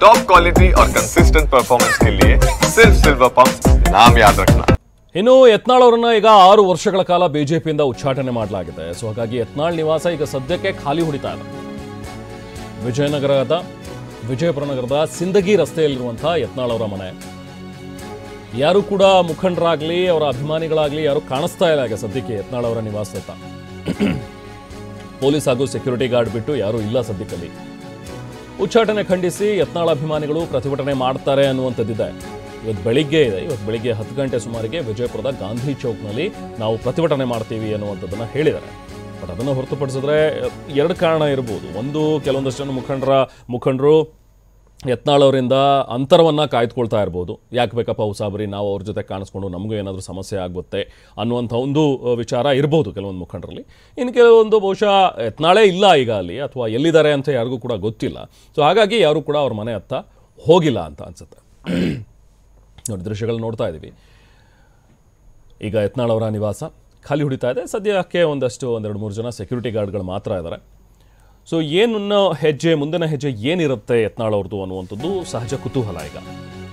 Top quality और consistent performance के लिए सिर्फ सिल्वर पंप नाम याद रखना। ಇನ್ನು ಯತ್ನಾಳ್ ಅವರನ್ನ ಈಗ 6 ವರ್ಷಗಳ ಕಾಲ ಬಿಜೆಪಿಯಿಂದ ಉಚ್ಚಾಟನೆ ಮಾಡಲಾಗಿದೆ. ಸೊ ಹಾಗಾಗಿ ಯತ್ನಾಳ್ ನಿವಾಸ ಈಗ ಸದ್ಯಕ್ಕೆ ಖಾಲಿ ಹೊಡಿತಾ ಇದೆ. ವಿಜಯಪುರ ನಗರದ ಸಿಂದಗಿ ರಸ್ತೆಯಲ್ಲಿರುವಂತಹ ಯತ್ನಾಳ್ ಅವರ ಮನೆ. ಯಾರು ಕೂಡ ಮುಖಂಡರಾಗ್ಲಿ ಅವರ ಅಭಿಮಾನಿಗಳಾಗ್ಲಿ ಯಾರು ಕಾಣಿಸ್ತಾ ಇಲ್ಲ ಈಗ ಸದ್ಯಕ್ಕೆ ಯತ್ನಾಳ್ ಅವರ ನಿವಾಸದತ್ತ. ಪೊಲೀಸ್ ಹಾಗೂ ಸೆಕ್ಯೂರಿಟಿ ಗಾರ್ಡ್ ಬಿಟ್ಟು ಯಾರೂ ಇಲ್ಲ ಸದ್ಯಕ್ಕಲ್ಲಿ. ಉಚ್ಚಾಟನೆ ಖಂಡಿಸಿ ಯತ್ನಾಳ್ ಅಭಿಮಾನಿಗಳು ಪ್ರತಿಭಟನೆ ಮಾಡ್ತಾರೆ ಅನ್ನುವಂಥದ್ದಿದೆ. ಇವತ್ತು ಬೆಳಿಗ್ಗೆ 10 ಗಂಟೆ ಸುಮಾರಿಗೆ ವಿಜಯಪುರದ ಗಾಂಧಿ ಚೌಕ್ನಲ್ಲಿ ನಾವು ಪ್ರತಿಭಟನೆ ಮಾಡ್ತೀವಿ ಅನ್ನುವಂಥದ್ದನ್ನು ಹೇಳಿದ್ದಾರೆ. ಬಟ್ ಅದನ್ನು ಹೊರತುಪಡಿಸಿದ್ರೆ 2 ಕಾರಣ ಇರ್ಬೋದು. ಒಂದು, ಕೆಲವೊಂದಷ್ಟು ಜನ ಮುಖಂಡರು ಯತ್ನಾಳ್ ಅವರಿಂದ ಅಂತರವನ್ನು ಕಾಯ್ದುಕೊಳ್ತಾ ಇರ್ಬೋದು. ಯಾಕೆ ಬೇಕಪ್ಪ ಉಸಾಬರಿ, ನಾವು ಅವ್ರ ಜೊತೆ ಕಾಣಿಸ್ಕೊಂಡು ನಮಗೂ ಏನಾದರೂ ಸಮಸ್ಯೆ ಆಗುತ್ತೆ ಅನ್ನುವಂಥ ಒಂದು ವಿಚಾರ ಇರ್ಬೋದು ಕೆಲವೊಂದು ಮುಖಂಡರಲ್ಲಿ. ಇನ್ನು ಕೆಲವೊಂದು ಬಹುಶಃ ಯತ್ನಾಳೇ ಇಲ್ಲ ಈಗ ಅಲ್ಲಿ, ಅಥವಾ ಎಲ್ಲಿದ್ದಾರೆ ಅಂತ ಯಾರಿಗೂ ಕೂಡ ಗೊತ್ತಿಲ್ಲ. ಸೊ ಹಾಗಾಗಿ ಯಾರೂ ಕೂಡ ಅವ್ರ ಮನೆ ಹತ್ತ ಹೋಗಿಲ್ಲ ಅಂತ ಅನ್ಸುತ್ತೆ. ನೋಡಿ, ದೃಶ್ಯಗಳು ನೋಡ್ತಾ ಇದ್ದೀವಿ. ಈಗ ಯತ್ನಾಳ್ ಅವರ ನಿವಾಸ ಖಾಲಿ ಹೊಡಿತಾ ಇದೆ. ಸದ್ಯಕ್ಕೆ ಒಂದೆರಡು 3 ಜನ ಸೆಕ್ಯೂರಿಟಿ ಗಾರ್ಡ್ಗಳು ಮಾತ್ರ ಇದ್ದಾರೆ. ಸೊ ಮುಂದಿನ ಹೆಜ್ಜೆ ಏನಿರುತ್ತೆ ಯತ್ನಾಳ್ ಅವ್ರದ್ದು ಅನ್ನುವಂಥದ್ದು ಸಹಜ ಕುತೂಹಲ ಈಗ.